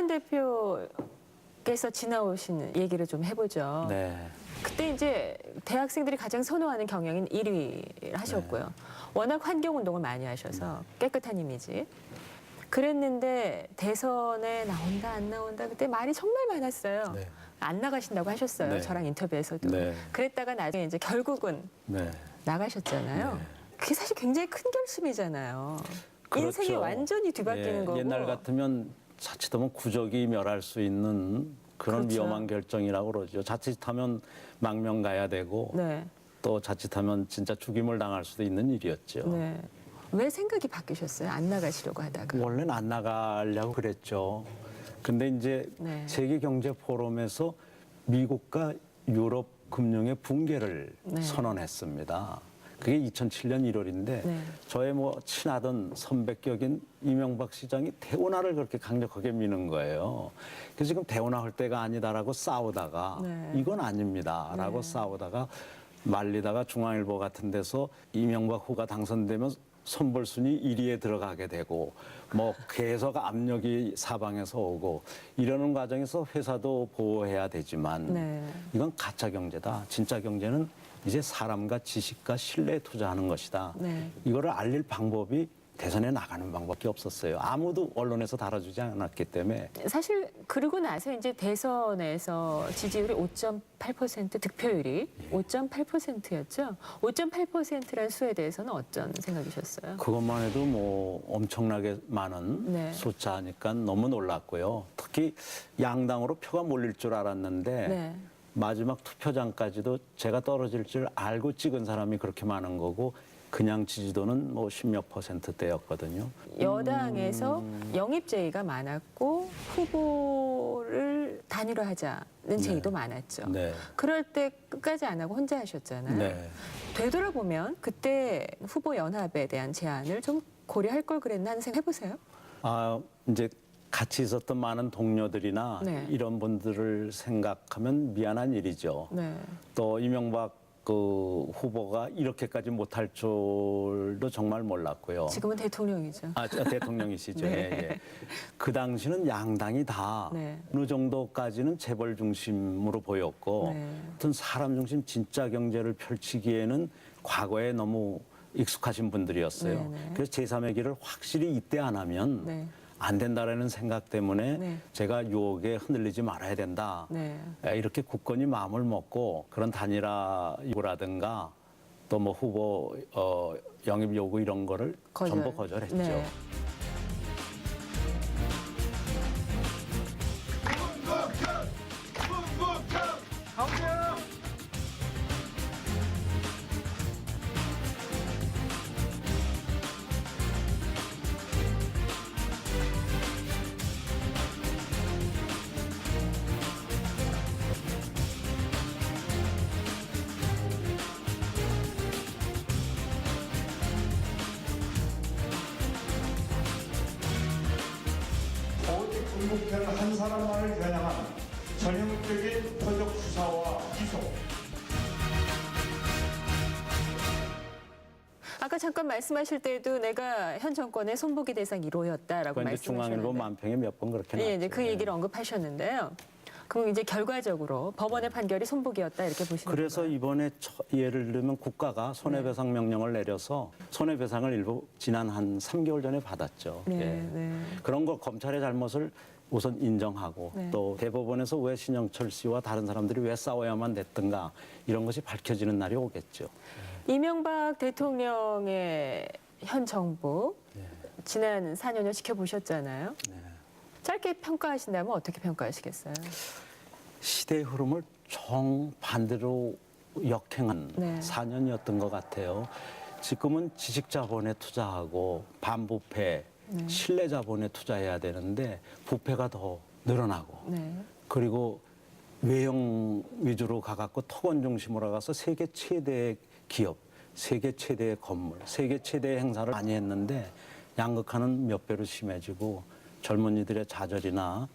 대표께서 지나오신 얘기를 좀 해보죠. 네. 그때 이제 대학생들이 가장 선호하는 경영인 1위를 하셨고요. 네. 워낙 환경운동을 많이 하셔서 깨끗한 이미지. 그랬는데 대선에 나온다 안 나온다 그때 말이 정말 많았어요. 네. 안 나가신다고 하셨어요. 네. 저랑 인터뷰에서도. 네. 그랬다가 나중에 이제 결국은 네. 나가셨잖아요. 네. 그게 사실 굉장히 큰 결심이잖아요. 그렇죠. 인생이 완전히 뒤바뀌는 예, 거고. 옛날 같으면 자칫하면 구적이 멸할 수 있는 그런 그렇죠. 위험한 결정이라고 그러죠. 자칫하면 망명 가야 되고 네. 또 자칫하면 진짜 죽임을 당할 수도 있는 일이었죠. 네. 왜 생각이 바뀌셨어요? 안 나가시려고 하다가. 원래는 안 나가려고 그랬죠. 근데 이제 네. 세계 경제 포럼에서 미국과 유럽 금융의 붕괴를 네. 선언했습니다. 그게 2007년 1월인데 네. 저의 뭐 친하던 선배격인 이명박 시장이 대운하를 그렇게 강력하게 미는 거예요. 그래서 지금 대운하 할 때가 아니다라고 싸우다가 네. 이건 아닙니다라고 네. 싸우다가 말리다가 중앙일보 같은 데서 이명박 후가 당선되면 선벌순위 1위에 들어가게 되고 뭐 계속 압력이 사방에서 오고 이러는 과정에서 회사도 보호해야 되지만 네. 이건 가짜 경제다. 진짜 경제는 이제 사람과 지식과 신뢰에 투자하는 것이다. 네. 이거를 알릴 방법이 대선에 나가는 방법밖에 없었어요. 아무도 언론에서 다뤄주지 않았기 때문에. 사실 그러고 나서 이제 대선에서 지지율이 5.8% 득표율이 5.8%였죠. 5.8%란 수에 대해서는 어떤 생각이셨어요? 그것만 해도 뭐 엄청나게 많은 네. 숫자니까 너무 놀랐고요. 특히 양당으로 표가 몰릴 줄 알았는데 네. 마지막 투표장까지도 제가 떨어질 줄 알고 찍은 사람이 그렇게 많은 거고 그냥 지지도는 뭐 10몇 %대였거든요. 여당에서 영입제의가 많았고 후보를 단일화하자는 제의도 많았죠. 네. 그럴 때 끝까지 안 하고 혼자 하셨잖아요. 네. 되돌아보면 그때 후보 연합에 대한 제안을 좀 고려할 걸 그랬나 하는 생각 해보세요. 아, 이제 같이 있었던 많은 동료들이나 네. 이런 분들을 생각하면 미안한 일이죠. 네. 또 이명박 그 후보가 이렇게까지 못할 줄도 정말 몰랐고요. 지금은 대통령이죠. 아, 대통령이시죠. 네. 예, 예. 그 당시는 양당이 다 네. 어느 정도까지는 재벌 중심으로 보였고, 네. 어떤 사람 중심 진짜 경제를 펼치기에는 과거에 너무 익숙하신 분들이었어요. 네, 네. 그래서 제3의 길을 확실히 이때 안 하면 네. 안 된다라는 생각 때문에 네. 제가 유혹에 흔들리지 말아야 된다. 네. 이렇게 굳건히 마음을 먹고 그런 단일화 요구라든가 또 뭐 후보 영입 요구 이런 거를 전부 거절했죠. 네. 오직 군국회는 한 사람만을 겨냥한 전형적인 표적 수사와 기소. 아까 잠깐 말씀하실 때도 내가 현 정권의 손보기 대상 1호였다라고 그건 이제 중앙일보 말씀하셨는데, 만평에 몇 번 그렇게 나왔죠. 예, 이제 그 예. 얘기를 언급하셨는데요. 그럼 이제 결과적으로 법원의 판결이 손보기였다 이렇게 보시는 그래서 건가요? 이번에 예를 들면 국가가 손해배상 명령을 내려서 손해배상을 일부 지난 한 3개월 전에 받았죠. 네, 예. 네. 그런 거 검찰의 잘못을 우선 인정하고 네. 또 대법원에서 왜 신영철 씨와 다른 사람들이 왜 싸워야만 됐던가 이런 것이 밝혀지는 날이 오겠죠. 이명박 대통령의 현 정부 네. 지난 4년을 지켜보셨잖아요. 네. 짧게 평가하신다면 어떻게 평가하시겠어요? 시대의 흐름을 정반대로 역행한 네. 4년이었던 것 같아요. 지금은 지식자본에 투자하고 반부패, 네. 신뢰자본에 투자해야 되는데 부패가 더 늘어나고 네. 그리고 외형 위주로 가갖고 토건 중심으로 가서 세계 최대의 기업, 세계 최대의 건물, 세계 최대의 행사를 많이 했는데 양극화는 몇 배로 심해지고 젊은이들의 좌절이나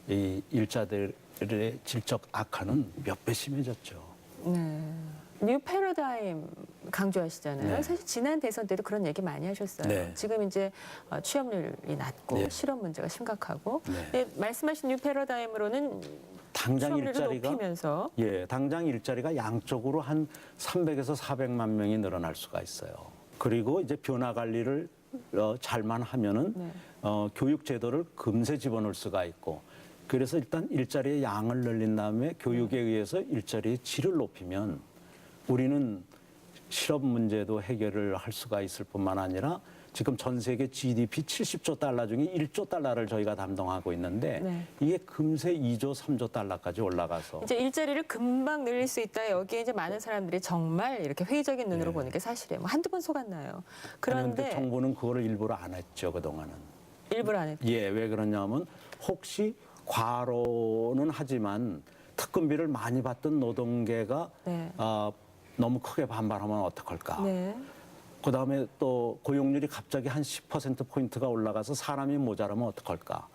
이 일자들의 질적 악화는 몇 배 심해졌죠. 네. 뉴 패러다임 강조하시잖아요. 네. 사실 지난 대선 때도 그런 얘기 많이 하셨어요. 네. 지금 이제 취업률이 낮고 네. 실업 문제가 심각하고 네. 네, 말씀하신 뉴 패러다임으로는 당장 취업률을 일자리가 높이면서 당장 일자리가 양쪽으로 한 300에서 400만 명이 늘어날 수가 있어요. 그리고 이제 변화 관리를 잘만 하면은 네. 교육 제도를 금세 집어넣을 수가 있고, 그래서 일단 일자리의 양을 늘린 다음에 교육에 의해서 일자리의 질을 높이면 우리는 실업 문제도 해결을 할 수가 있을 뿐만 아니라 지금 전 세계 GDP 70조 달러 중에 1조 달러를 저희가 담당하고 있는데 네. 이게 금세 2조, 3조 달러까지 올라가서 이제 일자리를 금방 늘릴 수 있다. 여기에 이제 많은 사람들이 정말 이렇게 회의적인 눈으로 네. 보는 게 사실이에요. 뭐 한두 번 속았나요? 그런데 그런데 정부는 그거를 일부러 안 했죠, 그동안은. 일부러 안 했죠. 왜 그러냐면 혹시 과로는 하지만 특근비를 많이 받던 노동계가 네. 너무 크게 반발하면 어떡할까. 네. 그다음에 또 고용률이 갑자기 한 10%포인트가 올라가서 사람이 모자라면 어떡할까.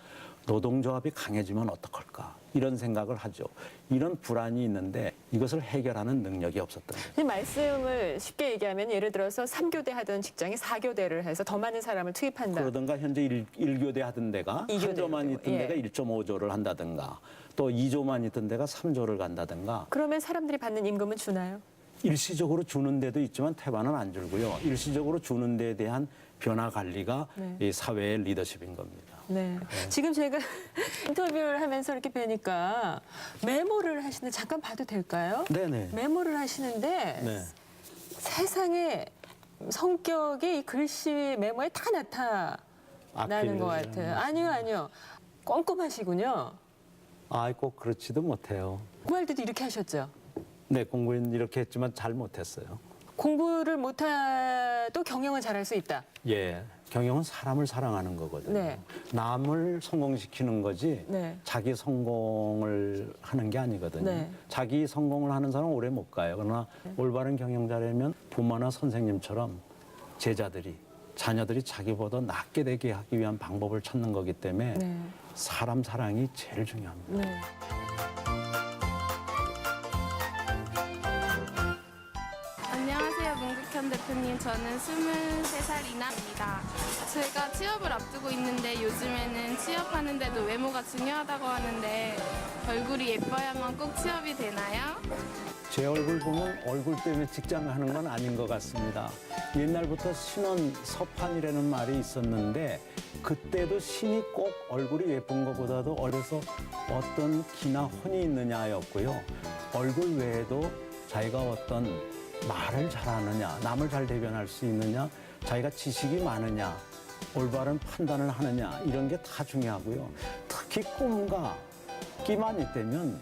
노동조합이 강해지면 어떡할까. 이런 생각을 하죠. 이런 불안이 있는데 이것을 해결하는 능력이 없었던 거죠. 이 말씀을 쉽게 얘기하면 예를 들어서 3교대 하던 직장이 4교대를 해서 더 많은 사람을 투입한다. 그러든가 현재 1교대 하던 데가 2교대 1조만 되고, 있던 예. 데가 1.5조를 한다든가 또 2조만 있던 데가 3조를 간다든가 그러면 사람들이 받는 임금은 주나요? 일시적으로 주는 데도 있지만 태반은 안 줄고요. 일시적으로 주는 데에 대한 변화 관리가 네. 이 사회의 리더십인 겁니다. 네. 지금 제가 인터뷰를 하면서 이렇게 뵈니까 메모를 하시는데 잠깐 봐도 될까요? 네네. 메모를 하시는데 네. 세상에 성격이 이 글씨 메모에 다 나타나는 것 아필. 같아요. 아니요. 꼼꼼하시군요. 꼭 그렇지도 못해요. 공부할 때도 이렇게 하셨죠? 네, 공부는 이렇게 했지만 잘 못했어요. 공부를 못해도 경영은 잘할 수 있다. 경영은 사람을 사랑하는 거거든요. 네. 남을 성공시키는 거지 네. 자기 성공을 하는 게 아니거든요. 네. 자기 성공을 하는 사람은 오래 못 가요. 그러나 올바른 경영자라면 부모나 선생님처럼 제자들이, 자녀들이 자기보다 낫게 되게 하기 위한 방법을 찾는 거기 때문에 네. 사람 사랑이 제일 중요합니다. 네. 안녕하세요, 문국현 대표님. 저는 23살 이나입니다. 제가 취업을 앞두고 있는데 요즘에는 취업하는데도 외모가 중요하다고 하는데 얼굴이 예뻐야만 꼭 취업이 되나요? 제 얼굴 보면 얼굴 때문에 직장 가는 건 아닌 것 같습니다. 옛날부터 신원 서판이라는 말이 있었는데 그때도 신이 꼭 얼굴이 예쁜 것보다도 어려서 어떤 기나 혼이 있느냐였고요. 얼굴 외에도 자기가 어떤 말을 잘하느냐, 남을 잘 대변할 수 있느냐, 자기가 지식이 많으냐, 올바른 판단을 하느냐 이런 게 다 중요하고요. 특히 꿈과 끼만 있다면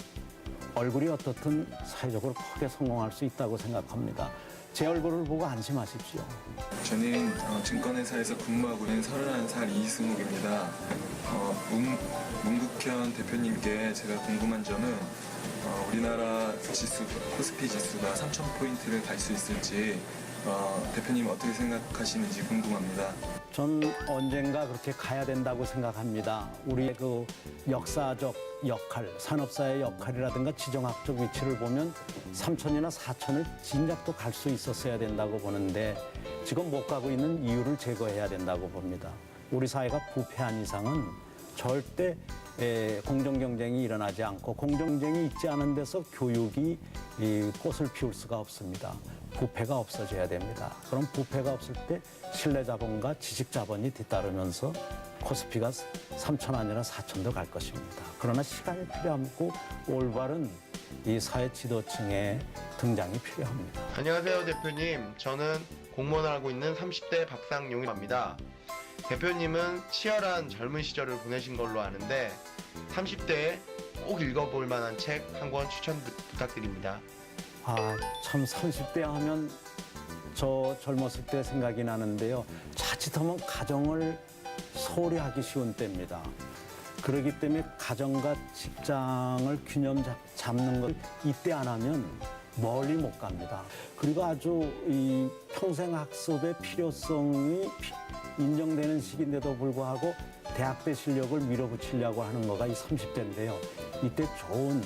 얼굴이 어떻든 사회적으로 크게 성공할 수 있다고 생각합니다. 제 얼굴을 보고 안심하십시오. 저는 증권회사에서 근무하고 있는 31살 이승욱입니다. 문국현 대표님께 제가 궁금한 점은 우리나라 지수, 코스피 지수가 3,000포인트를 갈 수 있을지 대표님 어떻게 생각하시는지 궁금합니다. 전 언젠가 그렇게 가야 된다고 생각합니다. 우리의 그 역사적 역할, 산업사의 역할이라든가 지정학적 위치를 보면 3천이나 4천을 진작도 갈 수 있었어야 된다고 보는데 지금 못 가고 있는 이유를 제거해야 된다고 봅니다. 우리 사회가 부패한 이상은 절대 공정 경쟁이 일어나지 않고 공정 경쟁이 있지 않은 데서 교육이 이 꽃을 피울 수가 없습니다. 부패가 없어져야 됩니다. 그럼 부패가 없을 때 신뢰자본과 지식자본이 뒤따르면서 코스피가 3천 아니라 4천도 갈 것입니다. 그러나 시간이 필요하고 올바른 이 사회 지도층의 등장이 필요합니다. 안녕하세요, 대표님. 저는 공무원을 하고 있는 30대 박상용입니다. 대표님은 치열한 젊은 시절을 보내신 걸로 아는데 30대에 꼭 읽어볼 만한 책 한 권 추천 부탁드립니다. 참 30대 하면 저 젊었을 때 생각이 나는데요. 자칫하면 가정을 소홀히 하기 쉬운 때입니다. 그렇기 때문에 가정과 직장을 균형 잡는 걸 이때 안 하면 멀리 못 갑니다. 그리고 아주 이 평생 학습의 필요성이 인정되는 시기인데도 불구하고 대학대 실력을 밀어붙이려고 하는 거가 이 30대인데요. 이때 좋은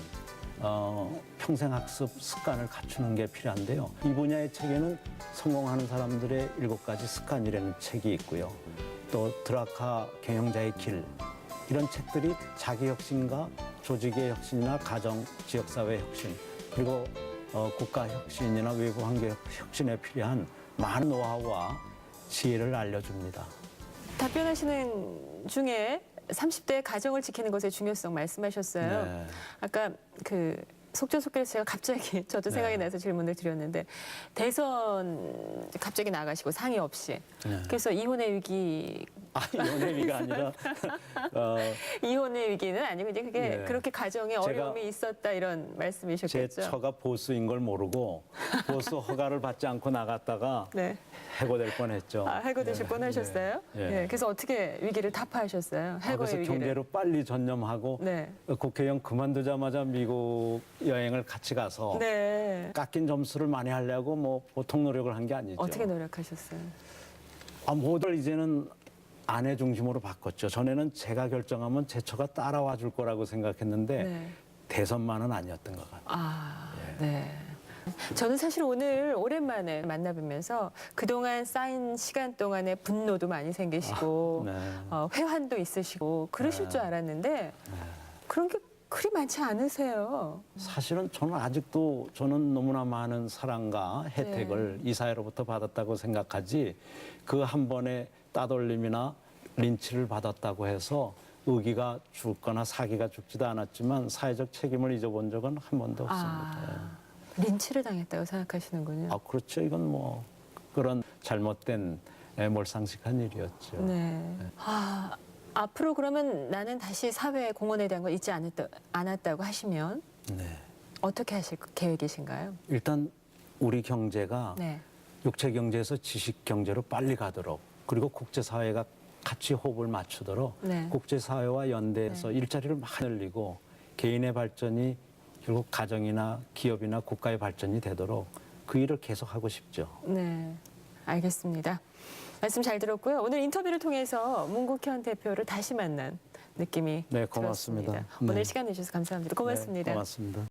평생 학습 습관을 갖추는 게 필요한데요. 이 분야의 책에는 성공하는 사람들의 7가지 습관이라는 책이 있고요. 또 드라카 경영자의 길 이런 책들이 자기 혁신과 조직의 혁신이나 가정, 지역사회 혁신 그리고 국가 혁신이나 외부 환경 혁신에 필요한 많은 노하우와 지혜를 알려줍니다. 답변하시는 중에 30대 가정을 지키는 것의 중요성 말씀하셨어요. 네. 아까 그 속전속결에서 제가 갑자기 저도 생각이 네. 나서 질문을 드렸는데 대선 갑자기 나가시고 상의 없이 네. 그래서 이혼의 위기 이혼의 위가 아니라 이혼의 위기는 아니고 이제 그게 네. 그렇게 가정에 제가 어려움이 있었다 이런 제 말씀이셨겠죠. 처가 보수인 걸 모르고 보수 허가를 받지 않고 나갔다가 네. 해고될 뻔했죠. 해고되실 네. 뻔하셨어요. 네. 네. 그래서 어떻게 위기를 타파하셨어요? 해고의 그래서 위기를. 경제로 빨리 전념하고 네. 국회의원 그만두자마자 미국 여행을 같이 가서 네. 깎인 점수를 많이 하려고 뭐 보통 노력을 한 게 아니죠. 어떻게 노력하셨어요? 모두를 이제는 아내 중심으로 바꿨죠. 전에는 제가 결정하면 제 처가 따라와 줄 거라고 생각했는데 네. 대선만은 아니었던 것 같아요. 네. 저는 사실 오늘 오랜만에 만나뵈면서 그동안 쌓인 시간 동안에 분노도 많이 생기시고 네. 회한도 있으시고 그러실 네. 줄 알았는데 그런 게 그리 많지 않으세요. 사실은 저는 아직도 저는 너무나 많은 사랑과 혜택을 네. 이 사회로부터 받았다고 생각하지 그 한 번의 따돌림이나 린치를 받았다고 해서 의기가 죽거나 사기가 죽지도 않았지만 사회적 책임을 잊어본 적은 한 번도 없습니다. 린치를 당했다고 생각하시는군요. 그렇죠. 이건 뭐 그런 잘못된 몰상식한 일이었죠. 네. 앞으로 그러면 나는 다시 사회 공헌에 대한 걸 잊지 않았다고 하시면 네. 어떻게 하실 계획이신가요? 일단 우리 경제가 네. 육체 경제에서 지식 경제로 빨리 가도록 그리고 국제사회가 같이 호흡을 맞추도록 네. 국제사회와 연대해서 일자리를 많이 늘리고 개인의 발전이 결국 가정이나 기업이나 국가의 발전이 되도록 그 일을 계속하고 싶죠. 네, 알겠습니다. 말씀 잘 들었고요. 오늘 인터뷰를 통해서 문국현 대표를 다시 만난 느낌이 네, 고맙습니다. 들었습니다. 네. 오늘 시간 내주셔서 감사합니다. 고맙습니다. 네, 고맙습니다.